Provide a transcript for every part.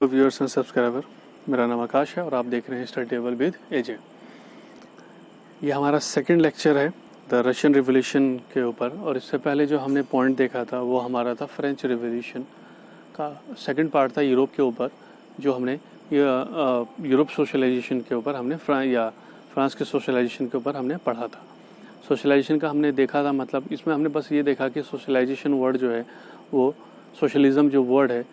Viewers and subscriber, मेरा नाम आकाश है और आप देख रहे हैं स्टडी टेबल विद एजे। ये हमारा सेकंड लेक्चर है द रशियन रिवॉल्यूशन के ऊपर, और इससे पहले जो हमने पॉइंट देखा था वो हमारा था फ्रेंच रिवॉल्यूशन का सेकंड पार्ट था यूरोप के ऊपर, जो हमने यूरोप सोशलाइजेशन के ऊपर हमने फ्रांस के सोशलाइजेशन के ऊपर हमने पढ़ा था। सोशलाइजेशन का हमने देखा था, मतलब इसमें हमने बस ये देखा कि सोशलाइजेशन वर्ड जो है वो सोशलिज्म जो वर्ड है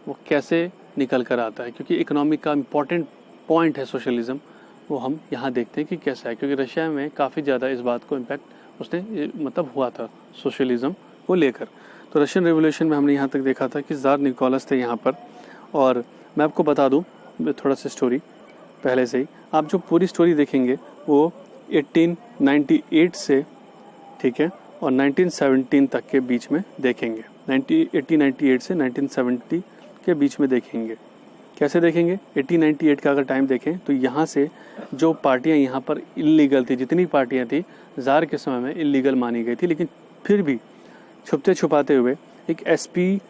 वो कैसे निकल कर आता है, क्योंकि इकोनॉमिक का इम्पॉर्टेंट पॉइंट है सोशलिज्म, वो हम यहाँ देखते हैं कि कैसा है, क्योंकि रशिया में काफ़ी ज़्यादा इस बात को इम्पैक्ट उसने मतलब हुआ था सोशलिज्म को लेकर। तो रशियन रिवॉल्यूशन में हमने यहाँ तक देखा था कि ज़ार निकोलस थे यहाँ पर, और मैं आपको बता दूँ थोड़ा सा स्टोरी पहले से ही। आप जो पूरी स्टोरी देखेंगे वो 1898 से, ठीक है, और 1917 तक के बीच में देखेंगे। 1898 से 1970 के बीच में देखेंगे। कैसे देखेंगे? 1898 का अगर टाइम देखें तो यहाँ से जो पार्टियाँ यहाँ पर इलीगल थी, जितनी पार्टियाँ थी ज़ार के समय में इलीगल मानी गई थी, लेकिन फिर भी छुपते छुपाते हुए एक एसपी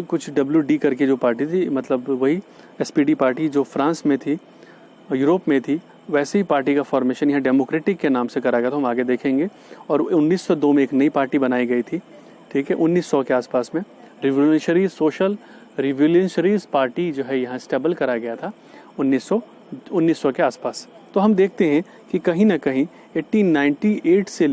कुछ WD करके जो पार्टी थी, मतलब वही SPD पार्टी जो फ्रांस में थी, यूरोप में थी, वैसे ही पार्टी का फॉर्मेशन यहाँ डेमोक्रेटिक के नाम से करा गया था, हम आगे देखेंगे। और 1902 में एक नई पार्टी बनाई गई थी, ठीक है, 1900 के आसपास में रिवॉल्यूशनरीज पार्टी जो है यहाँ स्टेबल करा गया था 1900 के आसपास। तो हम देखते हैं कि कहीं ना कहीं 1898 से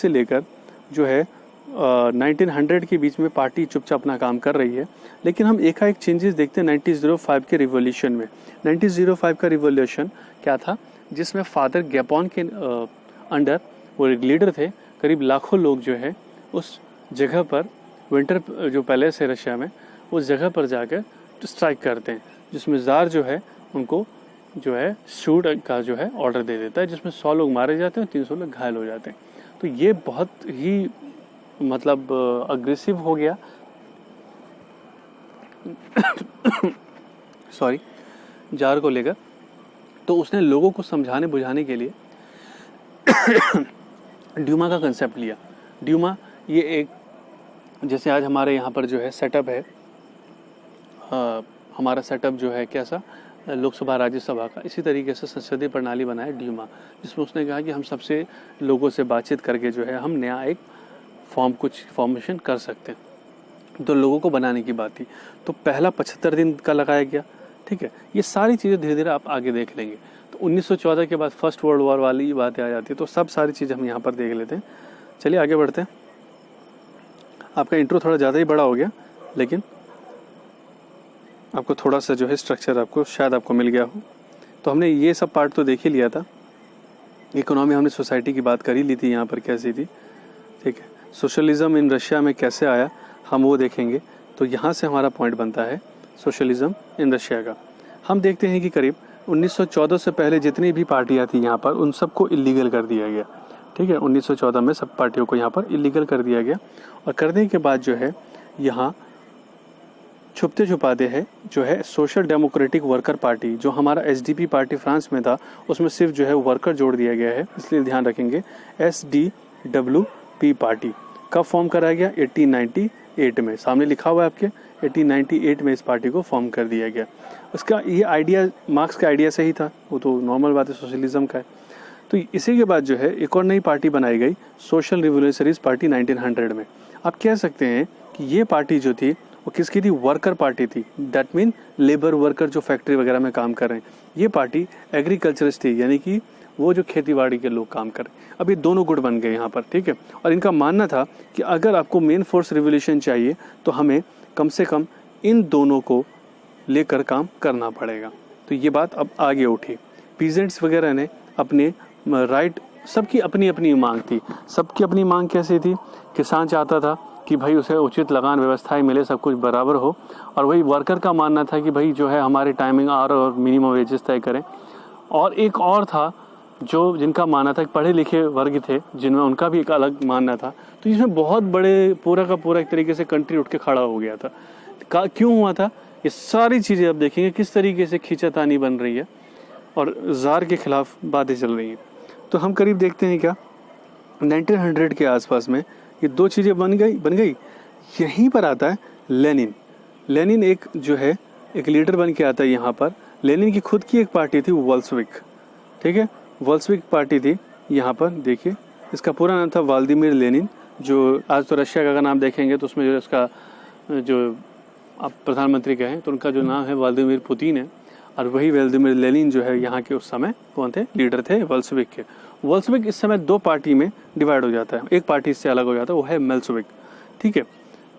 लेकर जो है 1900 के बीच में पार्टी चुपचाप अपना काम कर रही है। लेकिन हम एकाएक चेंजेस देखते हैं 1905 के रिवॉल्यूशन में। 1905 का रिवॉल्यूशन क्या था, जिसमें फादर गैपोन के अंडर वो एक लीडर थे, करीब लाखों लोग जो है उस जगह पर विंटर जो पैलेस है रशिया में, उस जगह पर जाकर स्ट्राइक करते हैं, जिसमें ज़ार जो है उनको जो है शूट का जो है ऑर्डर दे देता है, जिसमें 100 लोग मारे जाते हैं, 300 लोग घायल हो जाते हैं। तो ये बहुत ही मतलब अग्रेसिव हो गया सॉरी ज़ार को लेकर। तो उसने लोगों को समझाने बुझाने के लिए ड्यूमा का कंसेप्ट लिया। ड्यूमा ये एक, जैसे आज हमारे यहाँ पर जो है सेटअप है, हमारा सेटअप जो है कैसा, लोकसभा राज्यसभा का, इसी तरीके से संसदीय प्रणाली बनाया ड्यूमा, जिसमें उसने कहा कि हम सबसे लोगों से बातचीत करके जो है हम नया एक कुछ फॉर्मेशन कर सकते हैं। तो लोगों को बनाने की बात थी, तो पहला 75 दिन का लगाया गया, ठीक है। ये सारी चीज़ें धीरे धीरे आप आगे देख लेंगे। तो 1914 के बाद फर्स्ट वर्ल्ड वॉर वाली बातें आ जाती है, तो सब सारी चीज़ें हम यहाँ पर देख लेते हैं। चलिए आगे बढ़ते हैं। आपका इंट्रो थोड़ा ज़्यादा ही बड़ा हो गया, लेकिन आपको थोड़ा सा जो है स्ट्रक्चर आपको मिल गया हो। तो हमने ये सब पार्ट तो देख ही लिया था। इकोनॉमी हमने सोसाइटी की बात कर ही ली थी, यहाँ पर कैसी थी, ठीक है। सोशलिज्म इन रशिया में कैसे आया हम वो देखेंगे। तो यहाँ से हमारा पॉइंट बनता है सोशलिज्म इन रशिया का। हम देखते हैं कि करीब 1914 से पहले जितनी भी पार्टियाँ थी यहाँ पर, उन सबको इलीगल कर दिया गया, ठीक है। 1914 में सब पार्टियों को यहाँ पर इलीगल कर दिया गया, और करने के बाद जो है यहाँ छुपते छुपाते हैं जो है सोशल डेमोक्रेटिक वर्कर पार्टी, जो हमारा SDP पार्टी फ्रांस में था, उसमें सिर्फ जो है वर्कर जोड़ दिया गया है, इसलिए ध्यान रखेंगे। SDWP पार्टी कब फॉर्म कराया गया? 1898 में, सामने लिखा हुआ है आपके, 1898 में इस पार्टी को फॉर्म कर दिया गया। उसका ये आइडिया मार्क्स का आइडिया सही था, वो तो नॉर्मल बात है, सोशलिज्म का है। तो इसी के बाद जो है एक और नई पार्टी बनाई गई, सोशल रिवॉल्यूशनरीज पार्टी 1900 में। आप कह सकते हैं कि ये पार्टी जो थी वो किसकी थी? वर्कर पार्टी थी। दैट मीन लेबर वर्कर जो फैक्ट्री वगैरह में काम कर रहे हैं। ये पार्टी एग्रीकल्चरिस्ट थी, यानी कि वो जो खेतीबाड़ी के लोग काम कर रहे हैं। अब ये दोनों गुट बन गए यहाँ पर, ठीक है। और इनका मानना था कि अगर आपको मेन फोर्स रिवॉल्यूशन चाहिए तो हमें कम से कम इन दोनों को लेकर काम करना पड़ेगा। तो ये बात अब आगे उठी। पीजेंट्स वगैरह ने अपने राइट, सबकी अपनी अपनी मांग थी। सबकी अपनी मांग कैसी थी? किसान चाहता था कि भाई उसे उचित लगान व्यवस्थाएं मिले, सब कुछ बराबर हो, और वही वर्कर का मानना था कि भाई जो है हमारे टाइमिंग आवर और मिनिमम वेजेस तय करें। और एक और था जो जिनका मानना था, पढ़े लिखे वर्ग थे जिनमें उनका भी एक अलग मानना था। तो इसमें बहुत बड़े पूरा का पूरा एक तरीके से कंट्री उठ के खड़ा हो गया था। क्यों हुआ था? ये सारी चीज़ें आप देखेंगे किस तरीके से खींचातानी बन रही है और ज़ार के खिलाफ बातें चल रही हैं। तो हम करीब देखते हैं क्या 1900 के आसपास में ये दो चीज़ें बन गई। यहीं पर आता है लेनिन। लेनिन एक जो है एक लीडर बन के आता है यहाँ पर। लेनिन की खुद की एक पार्टी थी वोल्शेविक, ठीक है, वोल्शेविक पार्टी थी यहाँ पर। देखिए इसका पूरा नाम था व्लादिमीर लेनिन, जो आज तो रशिया का अगर नाम देखेंगे तो उसमें जो इसका जो आप प्रधानमंत्री कहें तो उनका जो नाम है व्लादिमीर पुतिन है, और वही व्लादिमीर लेनिन जो है यहाँ के उस समय कौन थे, लीडर थे वोल्शेविक के। वोल्शेविक इस समय दो पार्टी में डिवाइड हो जाता है, एक पार्टी इससे अलग हो जाता है, वो है मेल्शेविक, ठीक है।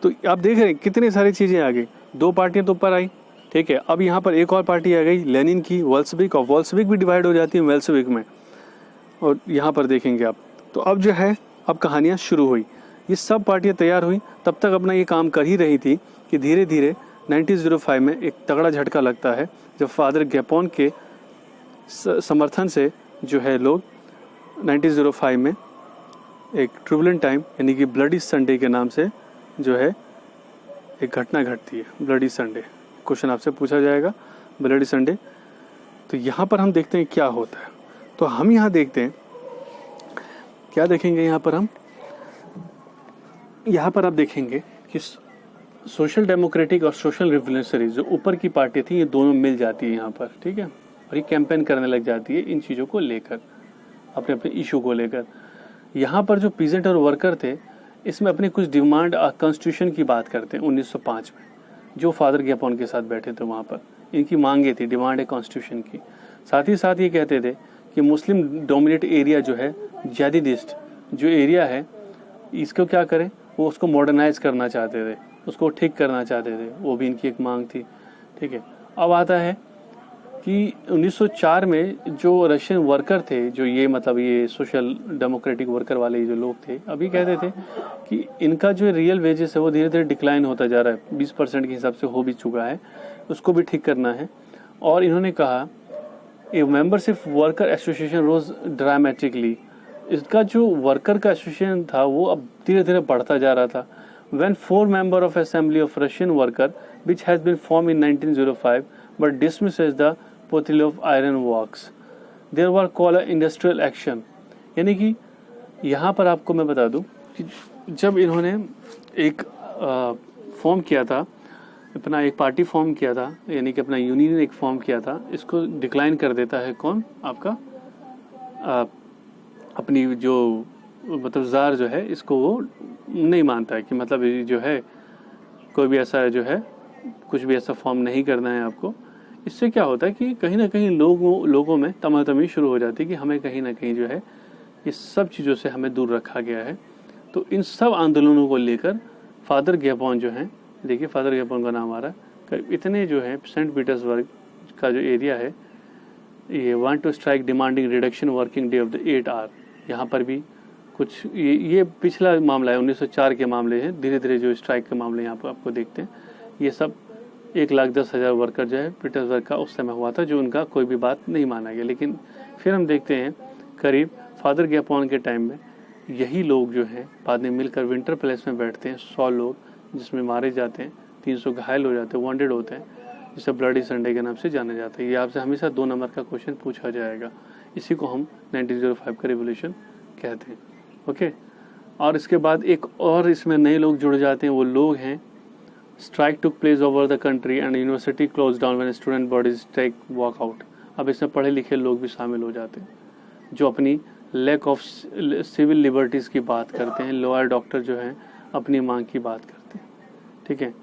तो आप देख रहे हैं कितनी सारी चीज़ें आ गई, दो पार्टियां तो ऊपर आई, ठीक है। अब यहाँ पर एक और पार्टी आ गई लेनिन की, वोल्शेविक, और वोल्शेविक भी डिवाइड हो जाती है मेल्शेविक में, और यहाँ पर देखेंगे आप। तो अब जो है अब कहानियाँ शुरू हुई, ये सब पार्टियाँ तैयार हुई, तब तक अपना ये काम कर ही रही थी कि धीरे धीरे 1905 में एक तगड़ा झटका लगता है, जब फादर गैपोन के समर्थन से जो है लोग 1905 में एक ट्रिबुलेंट टाइम यानी कि ब्लडी संडे के नाम से जो है एक घटना घटती है। ब्लडी संडे क्वेश्चन आपसे पूछा जाएगा, ब्लडी संडे। तो यहाँ पर हम देखते हैं क्या होता है। तो हम यहाँ देखते हैं क्या देखेंगे, यहाँ पर आप देखेंगे कि सोशल डेमोक्रेटिक और सोशल रिवोल्यूशनरी जो ऊपर की पार्टी थी, ये दोनों मिल जाती है यहाँ पर, ठीक है, और ये कैंपेन करने लग जाती है इन चीज़ों को लेकर, अपने अपने इशू को लेकर। यहाँ पर जो पीजेंट और वर्कर थे, इसमें अपनी कुछ डिमांड कॉन्स्टिट्यूशन की बात करते हैं 1905 में, जो फादर गैपोन के साथ बैठे थे वहाँ पर, इनकी मांगे थी, डिमांड है कॉन्स्टिट्यूशन की। साथ ही साथ ये कहते थे कि मुस्लिम डोमिनेट एरिया जो है, जदीदिस्ट जो एरिया है, इसको क्या करें, वो उसको मॉडर्नाइज करना चाहते थे, उसको ठीक करना चाहते थे, वो भी इनकी एक मांग थी, ठीक है। अब आता है कि 1904 में जो रशियन वर्कर थे, जो ये मतलब ये सोशल डेमोक्रेटिक वर्कर वाले जो लोग थे, अभी कहते थे कि इनका जो रियल वेजेस है वो धीरे धीरे डिक्लाइन होता जा रहा है, 20% के हिसाब से हो भी चुका है, उसको भी ठीक करना है। और इन्होंने कहा ए मेंबरशिप वर्कर एसोसिएशन रोज ड्रामेटिकली, इसका जो वर्कर का एसोसिएशन था वो अब धीरे धीरे बढ़ता जा रहा था। When 4 members of Assembly of Russian Worker, which has been formed in 1905, but dismissed as the Potilov Iron Works, there were called industrial action। यानी कि यहाँ पर आपको मैं बता दूँ कि जब इन्होंने एक फॉर्म किया था, अपना एक पार्टी फॉर्म किया था, यानी कि अपना यूनियन एक फॉर्म किया था, इसको डिक्लाइन कर देता है कौन, आपका अपनी जो मतलब जार जो है, इसको वो नहीं मानता है कि मतलब जो है कोई भी ऐसा जो है कुछ भी ऐसा फॉर्म नहीं करना है आपको। इससे क्या होता है कि कहीं ना कहीं लोगों में तमातमी शुरू हो जाती है कि हमें कहीं ना कहीं जो है ये सब चीज़ों से हमें दूर रखा गया है। तो इन सब आंदोलनों को लेकर फादर गैपोन जो हैं, देखिए फादर गैपोन का नाम आ रहा है, इतने जो है सेंट पीटर्सबर्ग का जो एरिया है, ये want to strike demanding reduction working day of the 8 hour. यहाँ पर भी कुछ ये पिछला मामला है, 1904 के मामले हैं, धीरे धीरे जो स्ट्राइक के मामले यहाँ पर आपको देखते हैं। ये सब 1,10,000 वर्कर जो है पीटर्सबर्ग का उस समय हुआ था, जो उनका कोई भी बात नहीं माना गया। लेकिन फिर हम देखते हैं करीब फादर गैपोन के टाइम में यही लोग जो हैं बाद में मिलकर विंटर पैलेस में बैठते हैं, 100 लोग, जिसमें मारे जाते हैं, 300 घायल हो जाते हैं, वॉन्डेड होते हैं, जिसे ब्लडी संडे के नाम से जाना जाता है। ये आपसे हमेशा 2 नंबर का क्वेश्चन पूछा जाएगा। इसी को हम 1905 का रिवोल्यूशन कहते हैं, ओके। और इसके बाद एक और इसमें नए लोग जुड़ जाते हैं, वो लोग हैं strike took place over the country and university close down when student bodies take walkout. अब इसमें पढ़े लिखे लोग भी शामिल हो जाते हैं, जो अपनी लैक ऑफ सिविल लिबर्टीज़ की बात करते हैं। लॉयर डॉक्टर जो हैं अपनी मांग की बात करते हैं, ठीक है।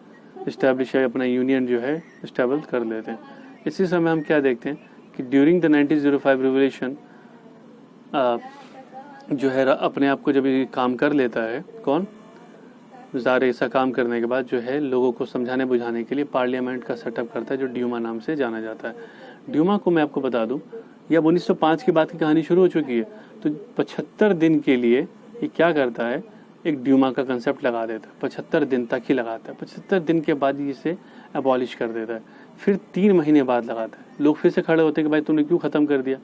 इस्टेब्लिश है अपना यूनियन जो है इस्टेबल कर लेते हैं। इसी समय हम क्या देखते हैं कि ड्यूरिंग द 1905 रिवोल्यूशन जो है अपने आप को जब ये काम कर लेता है कौन, ज़ार, ऐसा काम करने के बाद जो है लोगों को समझाने बुझाने के लिए पार्लियामेंट का सेटअप करता है, जो ड्यूमा नाम से जाना जाता है। ड्यूमा को मैं आपको बता दूं, ये अब 1905 के बाद की कहानी शुरू हो चुकी है। तो 75 दिन के लिए ये क्या करता है, एक ड्यूमा का कंसेप्ट लगा देता है, 75 दिन तक ही लगाता है। 75 दिन के बाद इसे अबॉलिश कर देता है। फिर 3 महीने बाद लगाता है। लोग फिर से खड़े होते हैं कि भाई तुमने क्यों ख़त्म कर दिया,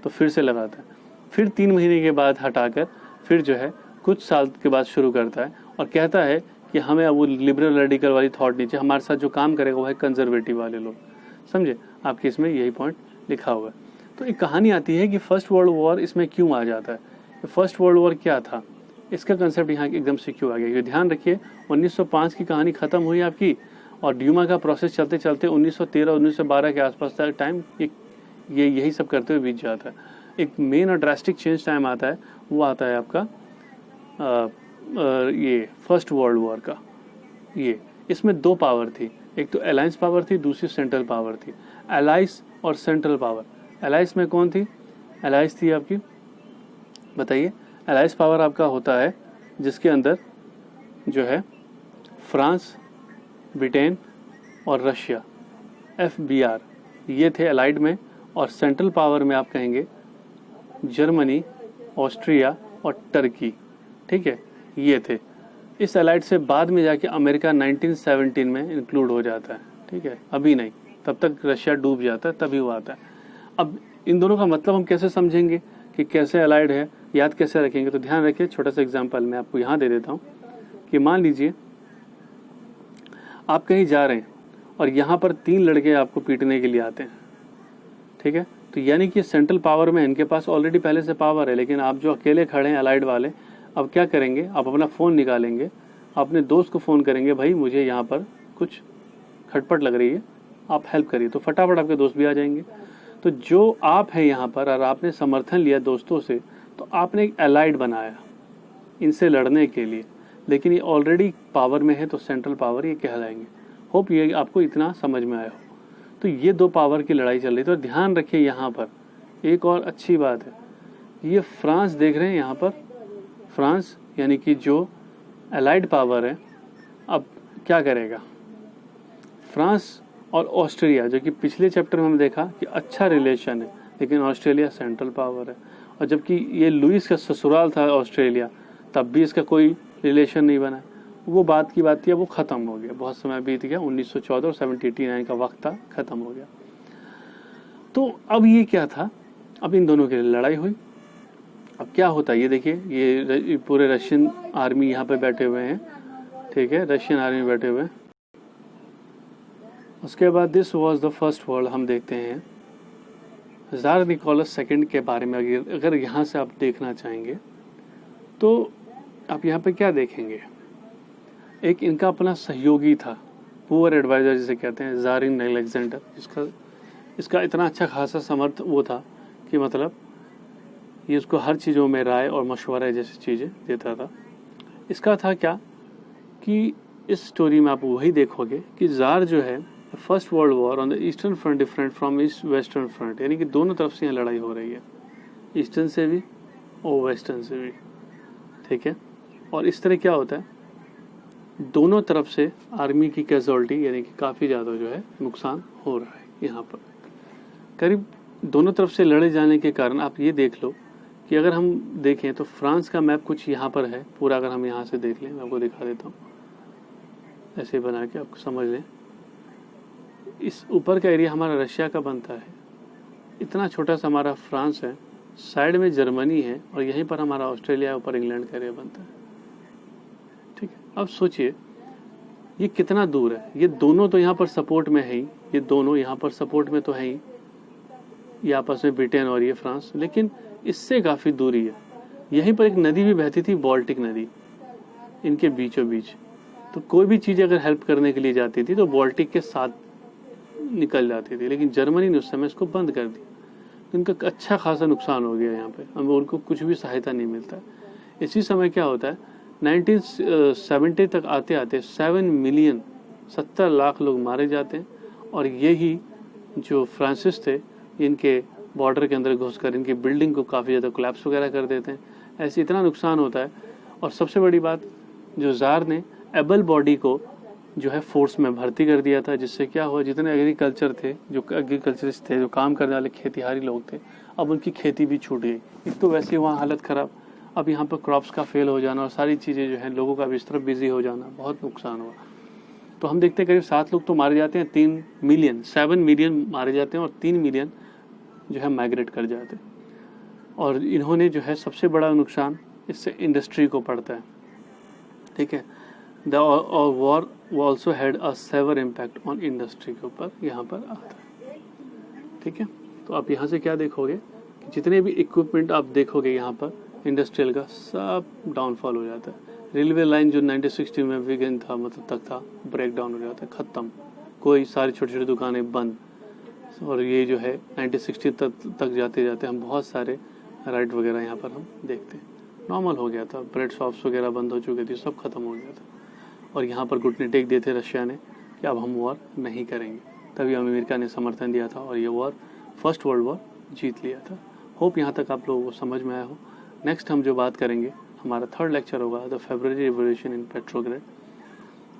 तो फिर से लगाता है। फिर 3 महीने के बाद हटाकर फिर जो है कुछ साल के बाद शुरू करता है और कहता है कि हमें अब वो लिबरल रेडिकल वाली थॉट नहीं चाहिए, हमारे साथ जो काम करेगा वो है कंजर्वेटिव वाले लोग। समझे, आपके इसमें यही पॉइंट लिखा हुआ है। तो एक कहानी आती है कि फर्स्ट वर्ल्ड वॉर इसमें क्यों आ जाता है। फर्स्ट वर्ल्ड वॉर क्या था, इसका कंसेप्ट यहाँ एकदम से क्यों आ गया। ध्यान रखिए 1905 की कहानी ख़त्म हुई आपकी और ड्यूमा का प्रोसेस चलते चलते 1913-1912 के आसपास तक टाइम ये यही सब करते हुए बीत जाता है। एक मेन और ड्रास्टिक चेंज टाइम आता है, वो आता है आपका ये फर्स्ट वर्ल्ड वॉर का। ये इसमें दो पावर थी, एक तो अलायंस पावर थी, दूसरी सेंट्रल पावर थी। अलायंस और सेंट्रल पावर, अलायंस में कौन थी? अलायंस थी आपकी, बताइए। अलायंस पावर आपका होता है जिसके अंदर जो है फ्रांस, ब्रिटेन और रशिया, FBR, ये थे अलाइड में। और सेंट्रल पावर में आप कहेंगे जर्मनी, ऑस्ट्रिया और टर्की, ठीक है, ये थे। इस अलाइड से बाद में जाके अमेरिका 1917 में इंक्लूड हो जाता है, ठीक है, अभी नहीं, तब तक रशिया डूब जाता है, तभी वो आता है। अब इन दोनों का मतलब हम कैसे समझेंगे कि कैसे अलाइड है, याद कैसे रखेंगे? तो ध्यान रखिए, छोटा सा एग्जांपल मैं आपको यहाँ दे देता हूँ कि मान लीजिए आप कहीं जा रहे हैं और यहाँ पर 3 लड़के आपको पीटने के लिए आते हैं, ठीक है, तो यानी कि सेंट्रल पावर में इनके पास ऑलरेडी पहले से पावर है, लेकिन आप जो अकेले खड़े हैं अलाइड वाले, अब क्या करेंगे? आप अपना फ़ोन निकालेंगे, अपने दोस्त को फ़ोन करेंगे, भाई मुझे यहाँ पर कुछ खटपट लग रही है, आप हेल्प करिए, तो फटाफट आपके दोस्त भी आ जाएंगे। तो जो आप हैं यहाँ पर और आपने समर्थन लिया दोस्तों से, तो आपने एक अलाइड बनाया इनसे लड़ने के लिए, लेकिन ये ऑलरेडी पावर में है, तो सेंट्रल पावर ये कहलाएंगे। होप ये आपको इतना समझ में आया हो। तो ये दो पावर की लड़ाई चल रही है। तो ध्यान रखिए यहाँ पर एक और अच्छी बात है, ये फ्रांस देख रहे हैं यहाँ पर, फ्रांस यानी कि जो अलाइड पावर है, अब क्या करेगा? फ्रांस और ऑस्ट्रेलिया, जो कि पिछले चैप्टर में हमने देखा कि अच्छा रिलेशन है, लेकिन ऑस्ट्रेलिया सेंट्रल पावर है, और जबकि ये लुइस का ससुराल था ऑस्ट्रेलिया, तब भी इसका कोई रिलेशन नहीं बना। वो बात की बात थी, वो ख़त्म हो गया, बहुत समय बीत गया, 1914 और 1789 का वक्त था, ख़त्म हो गया। तो अब ये क्या था? अब इन दोनों के लिए लड़ाई हुई। अब क्या होता है ये देखिए, ये पूरे रशियन आर्मी यहाँ पे बैठे हुए हैं, ठीक है, रशियन आर्मी बैठे हुए हैं। उसके बाद this was the first world, हम देखते हैं ज़ार निकोलस सेकंड के बारे में। अगर यहाँ से आप देखना चाहेंगे तो आप यहाँ पे क्या देखेंगे? एक इनका अपना सहयोगी था, पुअर एडवाइज़र जिसे कहते हैं, ज़ारिन अलेक्जेंडर, इसका इतना अच्छा खासा समर्थ वो था कि मतलब ये उसको हर चीज़ों में राय और मशवरा जैसी चीज़ें देता था। इसका था क्या कि इस स्टोरी में आप वही देखोगे कि ज़ार जो है, first world war on the eastern front different from east western front, यानी कि दोनों तरफ से यहाँ लड़ाई हो रही है, ईस्टर्न से भी और वेस्टर्न से भी, ठीक है। और इस तरह क्या होता है, दोनों तरफ से आर्मी की कैजुअल्टी यानी कि काफ़ी ज़्यादा जो है नुकसान हो रहा है यहाँ पर। करीब दोनों तरफ से लड़े जाने के कारण आप ये देख लो कि अगर हम देखें तो फ्रांस का मैप कुछ यहाँ पर है पूरा, अगर हम यहाँ से देख लें, मैं आपको दिखा देता हूँ, ऐसे बना के आपको समझ लें। इस ऊपर का एरिया हमारा रशिया का बनता है, इतना छोटा सा हमारा फ्रांस है, साइड में जर्मनी है, और यहीं पर हमारा ऑस्ट्रेलिया, ऊपर इंग्लैंड का एरिया बनता है, ठीक है। अब सोचिए ये कितना दूर है। ये दोनों तो यहाँ पर सपोर्ट में है ही, ये दोनों यहाँ पर सपोर्ट में तो है ही, ये आपस में ब्रिटेन और ये फ्रांस, लेकिन इससे काफ़ी दूरी है। यहीं पर एक नदी भी बहती थी, बाल्टिक नदी, इनके बीचों बीच। तो कोई भी चीज़ अगर हेल्प करने के लिए जाती थी तो बाल्टिक के साथ निकल जाती थी, लेकिन जर्मनी ने उस समय इसको बंद कर दिया, तो इनका अच्छा खासा नुकसान हो गया यहाँ पे, अब उनको कुछ भी सहायता नहीं मिलता। इसी समय क्या होता है, 1970 तक आते आते 7 मिलियन 70 लाख लोग मारे जाते हैं, और यही जो फ्रांसिस थे इनके बॉर्डर के अंदर घुसकर इनकी बिल्डिंग को काफ़ी ज़्यादा कोलैप्स वगैरह कर देते हैं। ऐसे इतना नुकसान होता है। और सबसे बड़ी बात, जो ज़ार ने एबल बॉडी को जो है फोर्स में भर्ती कर दिया था, जिससे क्या हुआ, जितने एग्रीकल्चर थे, जो एग्रीकल्चरिस्ट थे, जो काम करने वाले खेतीहारी लोग थे, अब उनकी खेती भी छूट गई। एक तो वैसे वहाँ हालत ख़राब, अब यहाँ पर क्रॉप्स का फेल हो जाना और सारी चीज़ें जो है लोगों का भी इस तरफ बिजी हो जाना, बहुत नुकसान हुआ। तो हम देखते हैं करीब 7 लोग तो मारे जाते हैं, 3 मिलियन 7 मिलियन मारे जाते हैं, और 3 मिलियन जो है माइग्रेट कर जाते हैं। और इन्होंने जो है सबसे बड़ा नुकसान इससे इंडस्ट्री को पड़ता है, ठीक है। The war also had a severe impact on industry के ऊपर यहाँ पर आता है, ठीक है। तो आप यहाँ से क्या देखोगे कि जितने भी इक्विपमेंट आप देखोगे यहाँ पर इंडस्ट्रियल का, सब डाउनफॉल हो जाता है। रेलवे लाइन जो 1960 में विघन था, मतलब तक था, ब्रेक डाउन हो गया था, ख़त्म, कोई सारी छोटी छोटी दुकानें बंद। और ये जो है 1960 तक जाते जाते हम बहुत सारे राइड वगैरह यहाँ पर हम देखते हैं। नॉर्मल हो गया था, ब्रेड शॉप्स वगैरह बंद हो चुकी थी, सब खत्म हो गया था। और यहाँ पर घुटने टेक दिए थे रशिया ने कि अब हम वॉर नहीं करेंगे। तभी अमेरिका ने समर्थन दिया था और ये वॉर, फर्स्ट वर्ल्ड वॉर जीत लिया था। होप यहाँ तक आप लोगों को समझ में आया हो। नेक्स्ट हम जो बात करेंगे, हमारा थर्ड लेक्चर होगा the February revolution in Petrograd.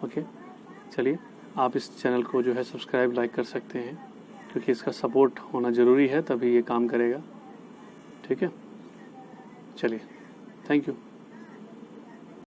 Okay, चलिए आप इस चैनल को जो है सब्सक्राइब, लाइक कर सकते हैं, क्योंकि इसका सपोर्ट होना ज़रूरी है, तभी ये काम करेगा। ठीक है, चलिए, थैंक यू।